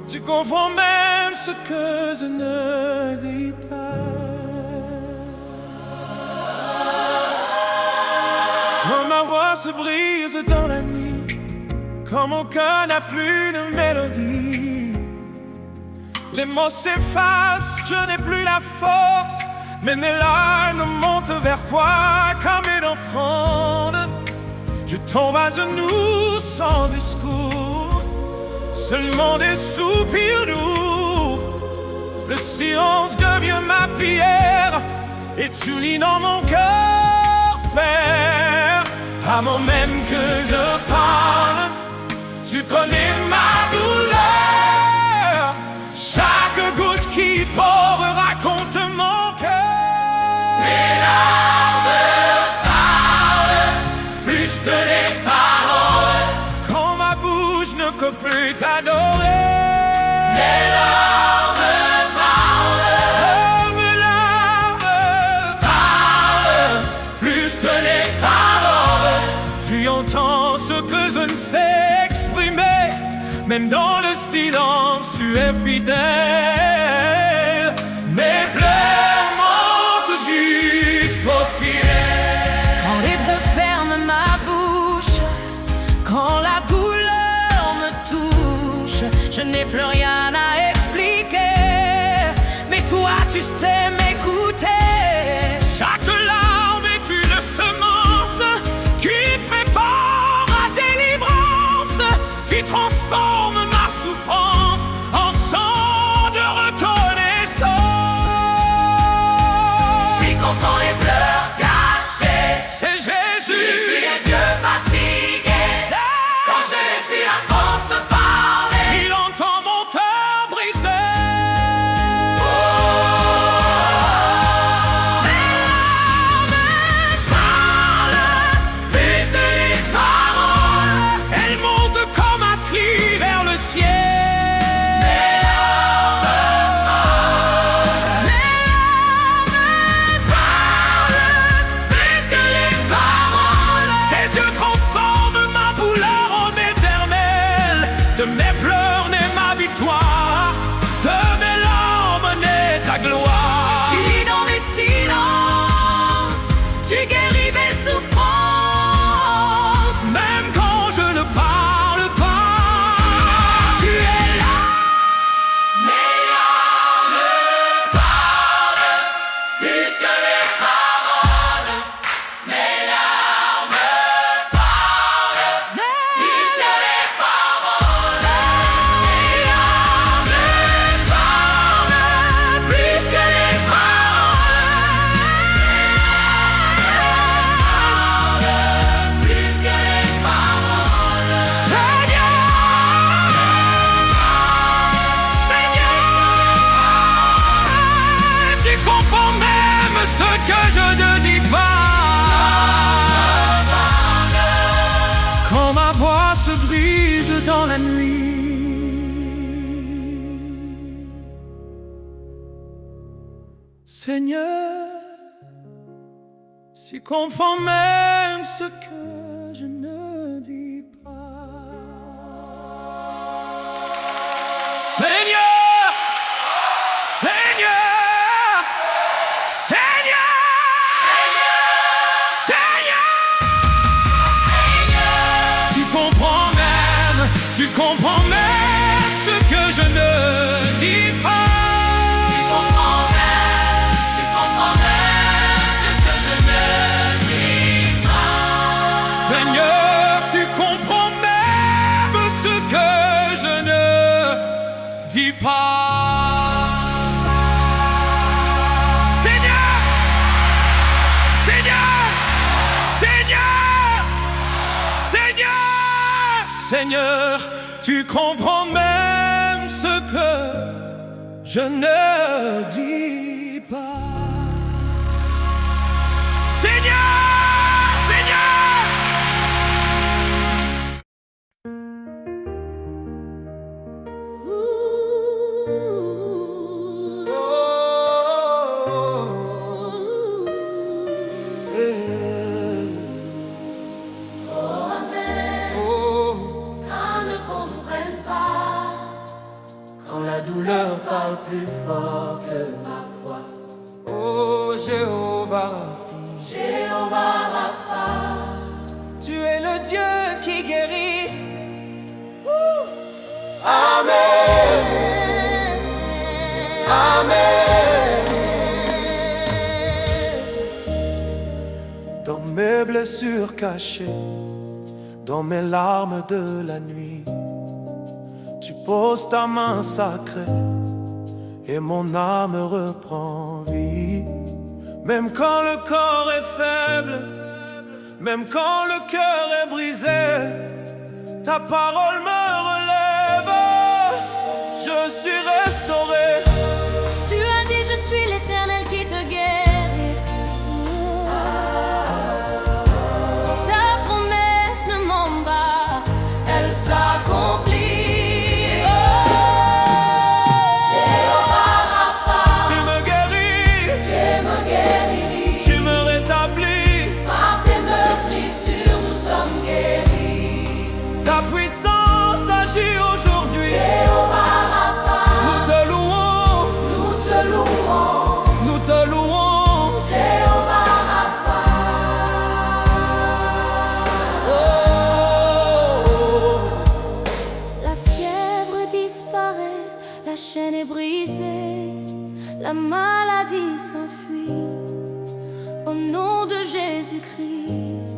Tu comprends même ce que je ne dis pas. Quand ma voix se brise dans la nuit, quand mon cœur n'a plus de mélodie, les mots s'effacent, je n'ai plus la force, mais mes larmes montent vers toi comme une offrande. Je tombe à genoux sans discours, seulement des soupirs doux. Le silence devient ma prière et tu lis dans mon cœur, Père. Avant même que je parle, tu connais ma douleur. Chaque goutte qui porte raconte mon cœur. Mes larmes parlent plus que les paroles. Quand ma bouche ne peut plus t'adorer. Mes larmes parlent. Oh, mes larmes parlent plus que les paroles. Tu entends ce que je ne sais exprimer. Même dans le silence, tu es fidèle. Mes pleurs montent jusqu'au ciel. Quand les pleurs ferment ma bouche, quand la douleur me touche, je n'ai plus rien à expliquer. Mais toi, tu sais m'écouter. Chaque larme est une semence qui prépare à délivrance. Tu transformes ma souffrance en chant de reconnaissance. Si content les pleurs cachés, C'est Jésus. je suis les yeux fatigués. Quand je n'ai plus la force de parler, Il entend mon cœur brisé. plus que les paroles. Elle monte comme un tri vers le ciel. Plus que les paroles. Et Dieu transforme ma douleur en éternel. De mes pleurs naît ma victoire, de mes larmes naît ta gloire. Tu lis dans mes silences, tu guéris mes souffrances. Même quand je ne parle pas, tu es là. Mes larmes parlent plus que les paroles. Mes larmes parlent plus que les paroles. Mes larmes parlent plus que les paroles. Plus que les paroles. Seigneur, tu comprends même ce que je ne dis pas. Quand ma voix se brise dans la nuit, Seigneur, tu comprends même ce que je ne dis pas. Seigneur, Seigneur, Seigneur, Seigneur, tu comprends même ce que je ne dis pas. Tu comprends même ce que je ne dis pas. Seigneur, tu comprends même ce que je ne dis pas. Seigneur, Seigneur, Seigneur, Seigneur, Seigneur, tu comprends même ce que je ne dis pas. Seigneur, Seigneur. Jéhovah Rapha, tu es le Dieu qui guérit. Amen, Amen. Dans mes blessures cachées, dans mes larmes de la nuit, tu poses ta main sacrée et mon âme reprend vie. Même quand le corps est faible, même quand le cœur est brisé, ta parole me relève, je suis restauré. Tu as dit je suis l'Éternel qui te guérit. Ta promesse ne ment pas, elle s'accomplit. Ta puissance agit aujourd'hui. Jéhovah Rapha, nous te louons, nous te louons, nous te louons. Jéhovah Rapha. Oh. La fièvre disparaît, la chaîne est brisée, la maladie s'enfuit. Au nom de Jésus-Christ,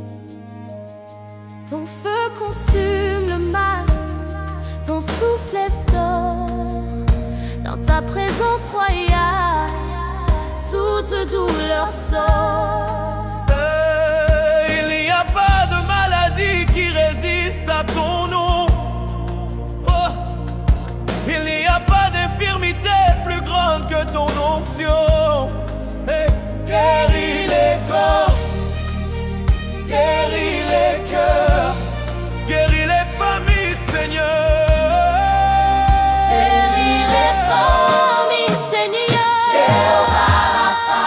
ton feu consume le mal, ton souffle restaure. Dans ta présence royale, toute douleur sort. Il n'y a pas de maladie qui résiste à ton nom. Oh. Il n'y a pas d'infirmité plus grande que ton onction. Hey. Guéris les corps, guéris les cœurs, guéris les familles, Seigneur. Guéris les familles, Seigneur. Jéhovah Rapha,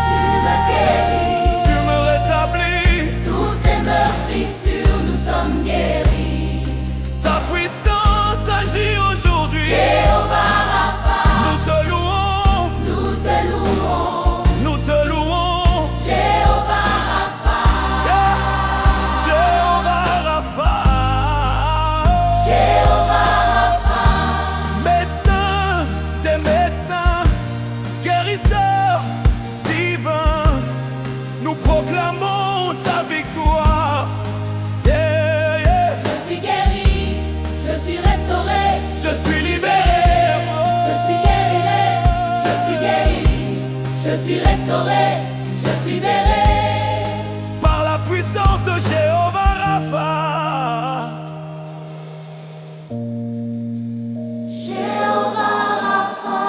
tu me guéris, Tu me rétablis. tous tes meurtrissures, nous sommes guéris. Ta puissance agit aujourd'hui. Jéhovah Rapha, Nous te louons, nous te louons. nous te louons. Jéhovah Rapha, Jéhovah Rapha. Jéhovah Rapha. Médecin des médecins, guérisseur divin, nous proclamons ta victoire. Yeah, yeah. Je suis guéri, je suis restauré, Je suis libéré. je suis guéri, je suis guéri, je suis restauré, je suis libéré. Par la puissance de Jéhovah Rapha. Jéhovah Rapha.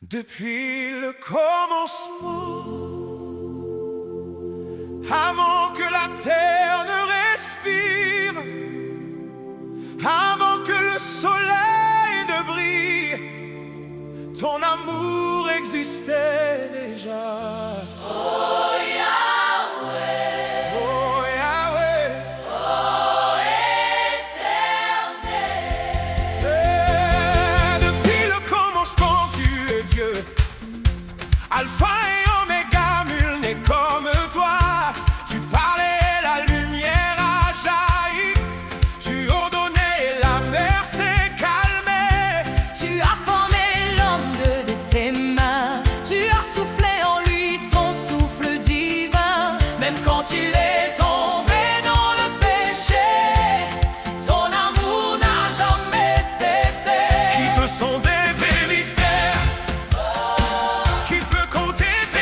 Depuis le commencement, avant que la terre ne respire, avant que le soleil ne brille, ton amour existait déjà. Oh Yahweh, oh Yahweh, Oh éternel, depuis le commencement, tu es Dieu. Alpha et Oméga, nul n'est comme toi. Tu parlais, la lumière a jailli. Tu ordonnais, la mer s'est calmée. tu as formé l'homme de tes mains, tu as soufflé en lui ton souffle divin. Même quand il est tombé dans le péché, ton amour n'a jamais cessé. Qui peut sonder tes mystères? Qui peut compter tes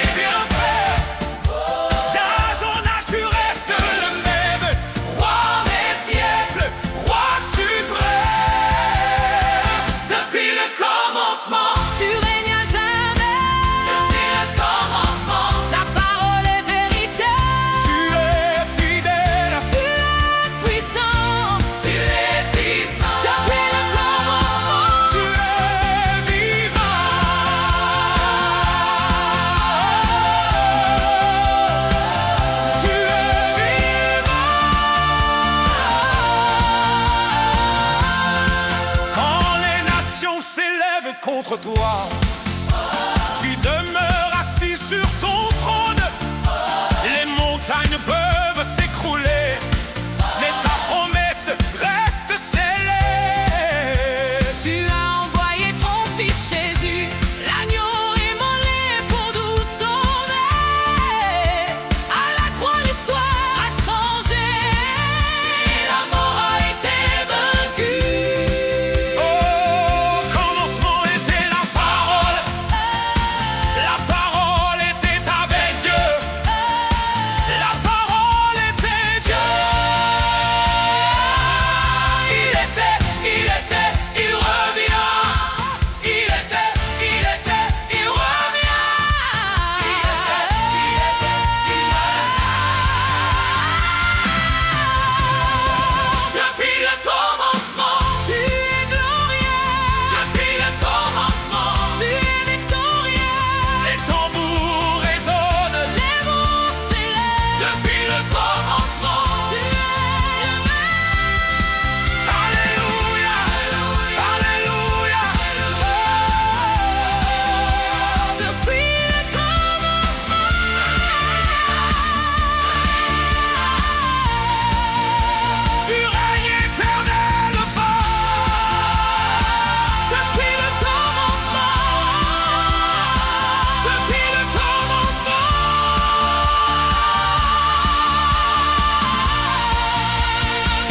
contre toi. Tu demeures assis sur ton trône. Les montagnes peuvent s'écrouler, mais ta promesse reste scellée. Tu as envoyé ton fils Jésus, l'agneau immolé pour nous sauver. À la croix, l'histoire a changé. La mort a été vaincue. Au commencement était la parole était avec Dieu, la parole était Dieu. Il revient. Il revient. Depuis le commencement, Tu es glorieux. depuis le commencement, Tu es victorieux. les tambours résonnent. Les mots s'élèvent. Depuis le commencement, Tu es le même. Alléluia, Alléluia. Depuis le commencement. Tu règnes éternellement. Depuis le commencement. Depuis le commencement.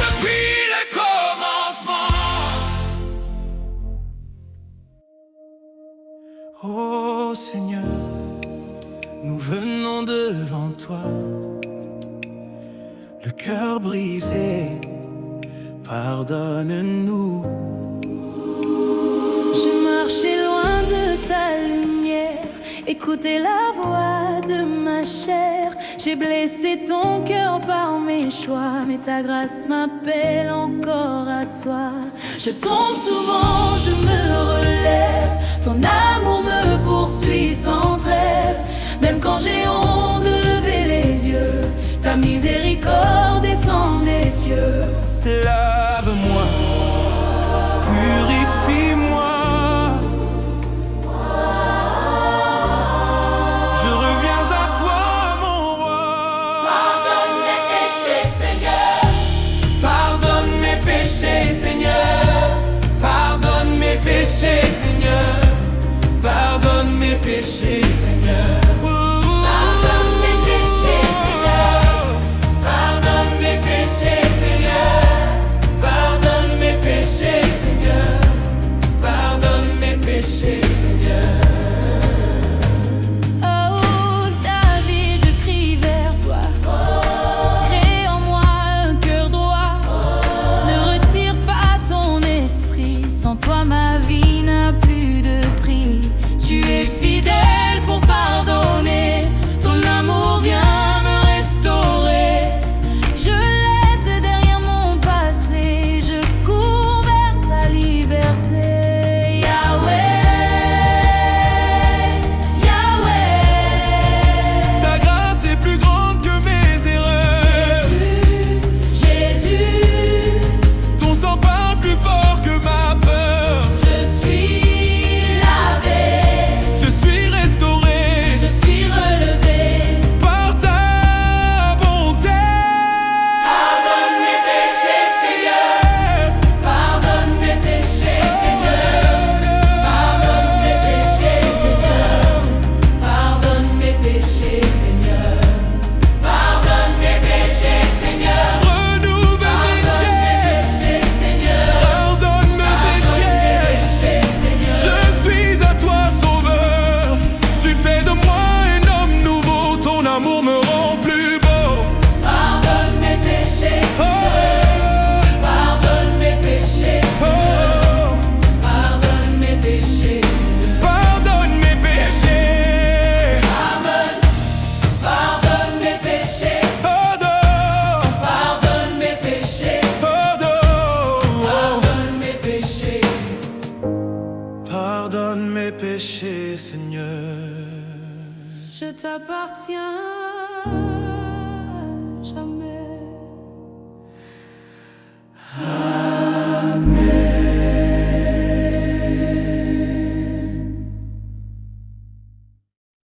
Depuis le commencement. Oh Seigneur, nous venons devant toi, le cœur brisé, pardonne-nous. J'ai marché loin de ta lumière, écouté la voix de ma chair. J'ai blessé ton cœur par mes choix, mais ta grâce m'appelle encore à toi. Je tombe souvent, je me relève, ton amour me poursuit sans trêve. Même quand j'ai honte de lever les yeux, ta miséricorde descend des cieux. Lave-moi, purifie-moi. Je reviens à toi, mon roi. Pardonne mes péchés, Seigneur. Pardonne mes péchés, Seigneur. Pardonne mes péchés, Seigneur. Pardonne mes péchés, Seigneur. Pardonne mes péchés, Seigneur. Pardonne mes péchés, Seigneur. Pardonne mes péchés, Seigneur. Pardonne mes péchés, Seigneur. Oh David, je crie vers toi. Crée en moi un cœur droit. Ne retire pas ton esprit. Sans toi ma vie n'a plus de prix. Tu es fidèle pour pardonner. Ton amour vient me restaurer. Je laisse derrière mon passé. Je cours vers ta liberté. Yahweh, Yahweh. Ta grâce est plus grande que mes erreurs. Jésus, Ton sang parle plus fort que ma peur. je suis lavé, Je suis restauré je suis relevé. par ta bonté. Pardonne mes péchés, Seigneur. Pardonne mes péchés, Seigneur. Pardonne mes péchés, Seigneur. Pardonne mes péchés, Seigneur. Pardonne mes péchés, Seigneur. Renouvelle mes Pardonne mes péchés. péchés, Seigneur. Pardonne mes péchés. Je suis à toi, Sauveur. Tu fais de moi un homme nouveau. Ton amour me rend plus beau. Pardonne mes péchés. Oh, Pardonne mes péchés. oh, Pardonne mes péchés. pardonne mes péchés. Amen. Pardonne mes péchés. Pardonne, Pardonne mes péchés. pardonne. Pardonne mes péchés. Pardonne mes péchés, Seigneur. Je t'appartiens.